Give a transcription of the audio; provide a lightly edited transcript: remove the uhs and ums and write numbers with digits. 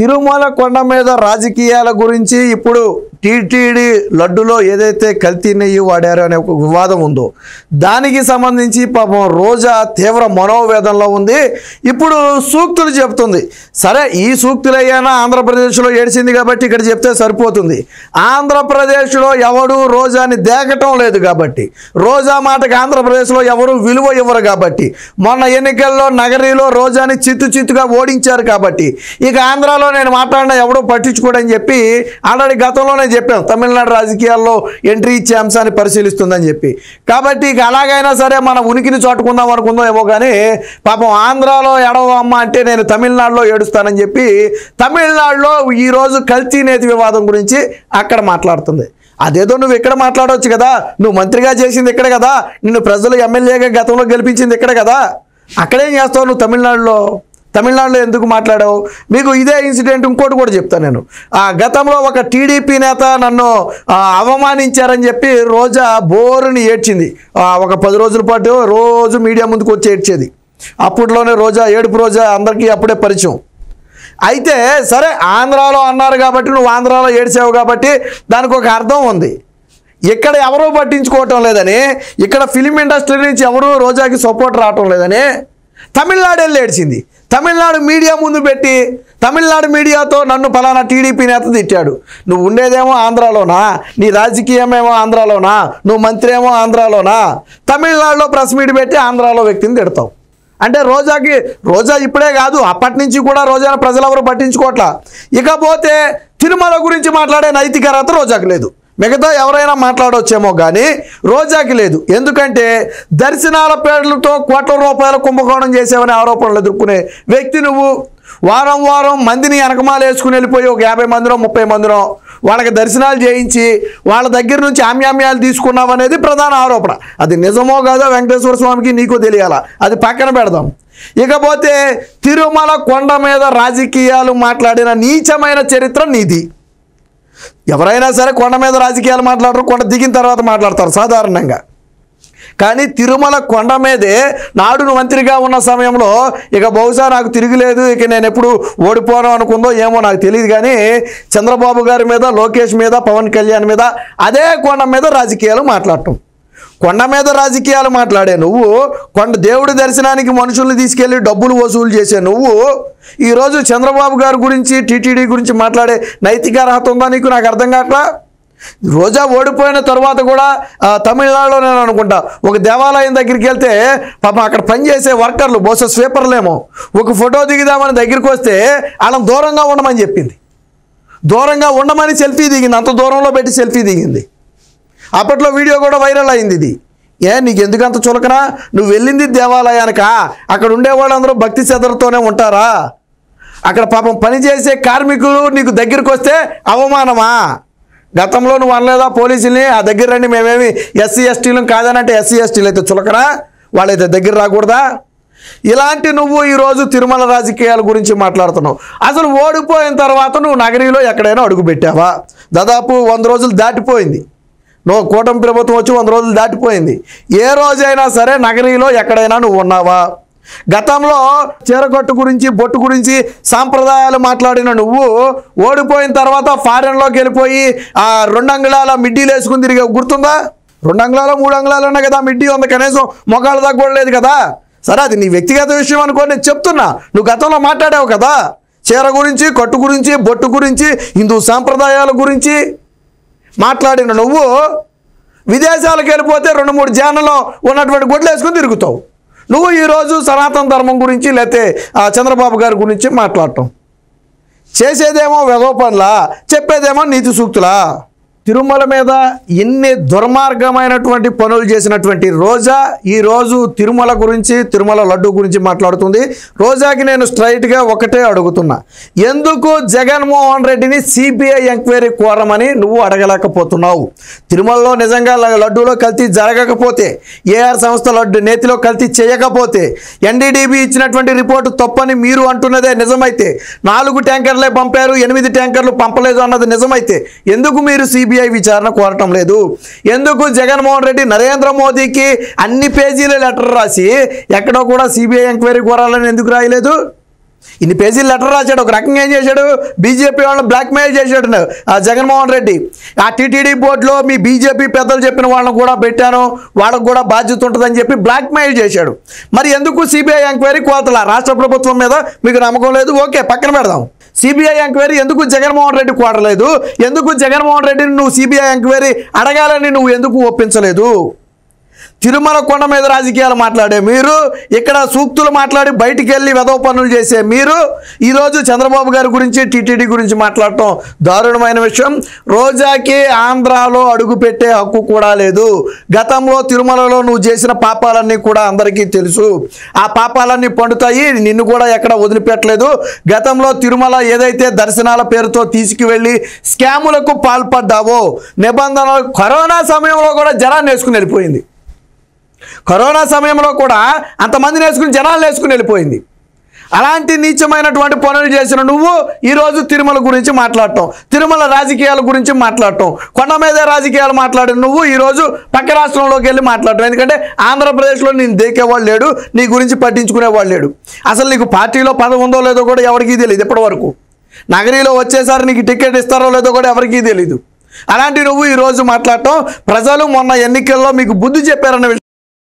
తిరుమల కొండ మీద రాజకీయాల గురించి ఇప్పుడు టీటీడీ లడ్డులో ఏదైతే కల్తీ నెయ్యి వాడారో అనే ఒక వివాదం ఉందో దానికి సంబంధించి పాపం రోజా తీవ్ర మనోవేదనలో ఉంది. ఇప్పుడు సూక్తులు చెప్తుంది. సరే, ఈ సూక్తులు అయ్యానా ఆంధ్రప్రదేశ్లో ఏడ్చింది కాబట్టి ఇక్కడ చెప్తే సరిపోతుంది. ఆంధ్రప్రదేశ్లో ఎవడు రోజాని దేకటం లేదు కాబట్టి, రోజా మాటకి ఆంధ్రప్రదేశ్లో ఎవరు విలువ ఇవ్వరు కాబట్టి, మొన్న ఎన్నికల్లో నగరిలో రోజాని చిత్తుగా ఓడించారు కాబట్టి ఇక ఆంధ్రాలో నేను మాట్లాడినా ఎవడో పట్టించుకోడని చెప్పి ఆల్రెడీ గతంలోనే చెప్పాం. తమిళనాడు రాజకీయాల్లో ఎంట్రీ ఇచ్చే అంశాన్ని పరిశీలిస్తుందని చెప్పి. కాబట్టి ఇక అలాగైనా సరే మన ఉనికిని చాటుకుందాం అనుకుందాం ఏమో కానీ పాపం ఆంధ్రాలో ఎడవమ్మ అంటే నేను తమిళనాడులో ఏడుస్తానని చెప్పి తమిళనాడులో ఈరోజు కల్తీ నేతి వివాదం గురించి అక్కడ మాట్లాడుతుంది. అదేదో నువ్వు ఇక్కడ మాట్లాడవచ్చు కదా, నువ్వు మంత్రిగా చేసింది ఇక్కడ కదా, నిన్ను ప్రజలు ఎమ్మెల్యేగా గతంలో గెలిపించింది ఇక్కడ కదా, అక్కడేం చేస్తావు నువ్వు తమిళనాడులో ఎందుకు మాట్లాడావు? మీకు ఇదే ఇన్సిడెంట్ ఇంకోటి కూడా చెప్తాను నేను. గతంలో ఒక టీడీపీ నేత నన్ను అవమానించారని చెప్పి రోజా బోరుని ఏడ్చింది. ఒక 10 రోజుల పాటు రోజు మీడియా ముందుకు వచ్చి ఏడ్చేది. అప్పట్లోనే ఏడుపు రోజా అందరికీ అప్పుడే పరిచయం. అయితే సరే, ఆంధ్రాలో అన్నారు కాబట్టి నువ్వు ఆంధ్రాలో ఏడ్చావు కాబట్టి దానికి ఒక అర్థం ఉంది. ఇక్కడ ఎవరూ పట్టించుకోవటం లేదని, ఇక్కడ ఫిలిం ఇండస్ట్రీ నుంచి ఎవరూ రోజాకి సపోర్ట్ రావటం లేదని తమిళనాడు వెళ్ళి ఏడ్చింది. తమిళనాడు మీడియా ముందు పెట్టి తమిళనాడు మీడియాతో నన్ను పలానా టీడీపీ నేత తిట్టాడు, నువ్వు ఉండేదేమో ఆంధ్రాలోనా, నీ రాజకీయమేమో ఆంధ్రాలోనా, నువ్వు మంత్రి ఏమో ఆంధ్రాలోనా, తమిళనాడులో ప్రెస్ మీట్ పెట్టి ఆంధ్రాలో వ్యక్తిని తిడతావు అంటే రోజా ఇప్పుడే కాదు అప్పటి నుంచి కూడా రోజాను ప్రజలు ఎవరు పట్టించుకోవట్లా. ఇకపోతే తిరుమల గురించి మాట్లాడే నైతిక అర్హత రోజాకు లేదు. మిగతా ఎవరైనా మాట్లాడవచ్చేమో కానీ రోజాకి లేదు. ఎందుకంటే దర్శనాల పేర్లతో కోట్ల రూపాయల కుంభకోణం చేసేవని ఆరోపణలు ఎదుర్కొనే వ్యక్తి నువ్వు. వారం మందిని వెనకమాల వేసుకుని వెళ్ళిపోయి ఒక 50 మందినో 30 మందినో వాళ్ళకి దర్శనాలు చేయించి వాళ్ళ దగ్గర నుంచి ఆమ్యామ్యాలు తీసుకున్నావు అనేది ప్రధాన ఆరోపణ. అది నిజమో కాదో వెంకటేశ్వర స్వామికి నీకు తెలియాలా, అది పక్కన పెడదాం. ఇకపోతే తిరుమల కొండ మీద రాజకీయాలు మాట్లాడిన నీచమైన చరిత్ర నీది. ఎవరైనా సరే కొండ మీద రాజకీయాలు మాట్లాడరు, కొండ దిగిన తర్వాత మాట్లాడతారు సాధారణంగా. కానీ తిరుమల కొండ మీదే నాడు మంత్రిగా ఉన్న సమయంలో ఇక బహుశా నాకు తిరిగిలేదు, ఇక నేను ఎప్పుడు ఓడిపోను అనుకుందో ఏమో నాకు తెలియదు కానీ చంద్రబాబు గారి మీద, లోకేష్ మీద, పవన్ కళ్యాణ్ మీద అదే కొండ మీద రాజకీయాలు మాట్లాడటం. కొండ మీద రాజకీయాలు మాట్లాడే నువ్వు, కొండ దేవుడి దర్శనానికి మనుషుల్ని తీసుకెళ్ళి డబ్బులు వసూలు చేసే నువ్వు ఈరోజు చంద్రబాబు గారి గురించి, టీటీడీ గురించి మాట్లాడే నైతిక అర్హత ఉందా నీకు? నాకు అర్థం కావట్లా. రోజా ఓడిపోయిన తర్వాత కూడా తమిళనాడులో నేను అనుకుంటా ఒక దేవాలయం దగ్గరికి వెళ్తే పాపం అక్కడ పనిచేసే వర్కర్లు, బహుశా స్వీపర్లేమో, ఒక ఫోటో దిగుదామని దగ్గరికి వస్తే వాళ్ళని దూరంగా ఉండమని చెప్పింది. దూరంగా ఉండమని సెల్ఫీ దిగింది, అంత దూరంలో పెట్టి సెల్ఫీ దిగింది. అప్పట్లో వీడియో కూడా వైరల్ అయింది. ఇది నీకు ఎందుకంత చులకనా? నువ్వు వెళ్ళింది దేవాలయానికా? అక్కడ ఉండేవాళ్ళందరూ భక్తి శ్రద్ధలతోనే ఉంటారా? అక్కడ పాపం పనిచేసే కార్మికులు నీకు దగ్గరికి వస్తే అవమానమా? గతంలో నువ్వు అనలేదా పోలీసుల్ని ఆ దగ్గర రండి, మేమేమి ఎస్సీ ఎస్టీలు కాదనంటే ఎస్సీ ఎస్టీలు అయితే చులకరా, వాళ్ళైతే దగ్గర రాకూడదా? ఇలాంటి నువ్వు ఈరోజు తిరుమల రాజకీయాల గురించి మాట్లాడుతున్నావు. అసలు ఓడిపోయిన తర్వాత నువ్వు నగరిలో ఎక్కడైనా అడుగు పెట్టావా? దాదాపు 100 రోజులు దాటిపోయింది. నువ్వు కూటమి ప్రభుత్వం వచ్చి 100 రోజులు దాటిపోయింది. ఏ రోజైనా సరే నగరిలో ఎక్కడైనా నువ్వు ఉన్నావా? గతంలో చీరకొట్టు గురించి, బొట్టు గురించి సాంప్రదాయాలు మాట్లాడిన నువ్వు ఓడిపోయిన తర్వాత ఫారెన్లోకి వెళ్ళిపోయి 2 అంగుళాల మిడ్డీలు వేసుకుని తిరిగి గుర్తుందా? 2 అంగుళాలు 3 అంగుళాలు ఉన్నా కదా మిడ్డీ ఉంది, కనీసం మొగాళ్ళ దగ్గర కూడా లేదు కదా. సరే, అది నీ వ్యక్తిగత విషయం అనుకో, నేను చెప్తున్నా. నువ్వు గతంలో మాట్లాడావు కదా చీర గురించి, కట్టు గురించి, బొట్టు గురించి, హిందూ సాంప్రదాయాల గురించి మాట్లాడిన నువ్వు విదేశాలకు వెళ్ళిపోతే 2-3 జానలో ఉన్నటువంటి గుడ్లు వేసుకుని తిరుగుతావు. నువ్వు ఈరోజు సనాతన ధర్మం గురించి లేకపోతే చంద్రబాబు గారి గురించి మాట్లాడటం, చేసేదేమో వెధవ పనులా, చెప్పేదేమో నీతి సూక్తులా? తిరుమల మీద ఎన్ని దుర్మార్గమైనటువంటి పనులు చేసినటువంటి రోజా ఈరోజు తిరుమల గురించి, తిరుమల లడ్డు గురించి మాట్లాడుతుంది. రోజాకి నేను స్ట్రైట్గా ఒకటే అడుగుతున్నా, ఎందుకు జగన్మోహన్ రెడ్డిని సిబిఐ ఎంక్వైరీ కోరమని నువ్వు అడగలేకపోతున్నావు? తిరుమలలో నిజంగా లడ్డూలో కల్తీ జరగకపోతే, ఏఆర్ సంస్థ లడ్డు నేతిలో కల్తీ చేయకపోతే, ఎన్డీడీబీ ఇచ్చినటువంటి రిపోర్టు తప్పని మీరు అంటున్నదే నిజమైతే, 4 ట్యాంకర్లే పంపారు, 8 ట్యాంకర్లు పంపలేదు అన్నది నిజమైతే ఎందుకు మీరు సిబిఐ విచారణ కోరటం లేదు? ఎందుకు జగన్మోహన్ రెడ్డి నరేంద్ర మోదీకి అన్ని పేజీల లెటర్ రాసి ఎక్కడో కూడా సిబిఐ ఎంక్వైరీ కోరాలని ఎందుకు రాయలేదు? ఇన్ని పేజీలు లెటర్ రాశాడు. ఒక రకంగా ఏం చేశాడు, బీజేపీ వాళ్ళని బ్లాక్మెయిల్ చేశాడు ఆ జగన్మోహన్ రెడ్డి. ఆ టీటీడీ బోర్డులో మీ బీజేపీ పెద్దలు చెప్పిన వాళ్ళని కూడా పెట్టాను, వాళ్ళకు కూడా బాధ్యత ఉంటుందని చెప్పి బ్లాక్మెయిల్ చేశాడు. మరి ఎందుకు సిబిఐ ఎంక్వైరీ కోతలా? రాష్ట్ర ప్రభుత్వం మీద మీకు నమ్మకం లేదు, ఓకే పక్కన పెడదాం. సిబిఐ ఎంక్వైరీ ఎందుకు జగన్మోహన్ రెడ్డి కోరలేదు? ఎందుకు జగన్మోహన్ రెడ్డిని నువ్వు సిబిఐ ఎంక్వైరీ అడగాలని నువ్వు ఎందుకు ఒప్పించలేదు? తిరుమల కొండ మీద రాజకీయాలు మాట్లాడే మీరు, ఇక్కడ సూక్తులు మాట్లాడి బయటికి వెళ్ళి వెధవ పనులు చేసే మీరు, ఈరోజు చంద్రబాబు గారి గురించి టీటీడీ గురించి మాట్లాడటం దారుణమైన విషయం. రోజాకి ఆంధ్రాలో అడుగు పెట్టే హక్కు కూడా లేదు. గతంలో తిరుమలలో నువ్వు చేసిన పాపాలన్నీ కూడా అందరికీ తెలుసు. ఆ పాపాలన్నీ పండుతాయి, నిన్ను కూడా ఎక్కడ వదిలిపెట్టలేదు. గతంలో తిరుమల ఏదైతే దర్శనాల పేరుతో తీసుకువెళ్ళి స్కాములకు పాల్పడ్డావో, నిబంధనలు కరోనా సమయంలో కూడా జనాన్ని వేసుకుని వెళ్ళిపోయింది. కరోనా సమయంలో కూడా అంతమందిని వేసుకుని జనాలు వేసుకుని వెళ్ళిపోయింది. అలాంటి నీచమైనటువంటి పనులు చేసిన నువ్వు ఈరోజు తిరుమల గురించి మాట్లాడటం, తిరుమల రాజకీయాల గురించి మాట్లాడటం, కొండ మీద రాజకీయాలు మాట్లాడిన నువ్వు ఈరోజు పక్క రాష్ట్రంలోకి వెళ్ళి మాట్లాడటం. ఎందుకంటే ఆంధ్రప్రదేశ్లో నేను దేకేవాళ్ళు లేడు, నీ గురించి పట్టించుకునేవాళ్ళు లేడు. అసలు నీకు పార్టీలో పదవి ఉందో లేదో కూడా ఎవరికీ తెలియదు. ఇప్పటివరకు నగరీలో వచ్చేసారి నీకు టికెట్ ఇస్తారో లేదో కూడా ఎవరికీ తెలియదు. అలాంటి నువ్వు ఈరోజు మాట్లాడటం, ప్రజలు మొన్న ఎన్నికల్లో మీకు బుద్ధి చెప్పారన్న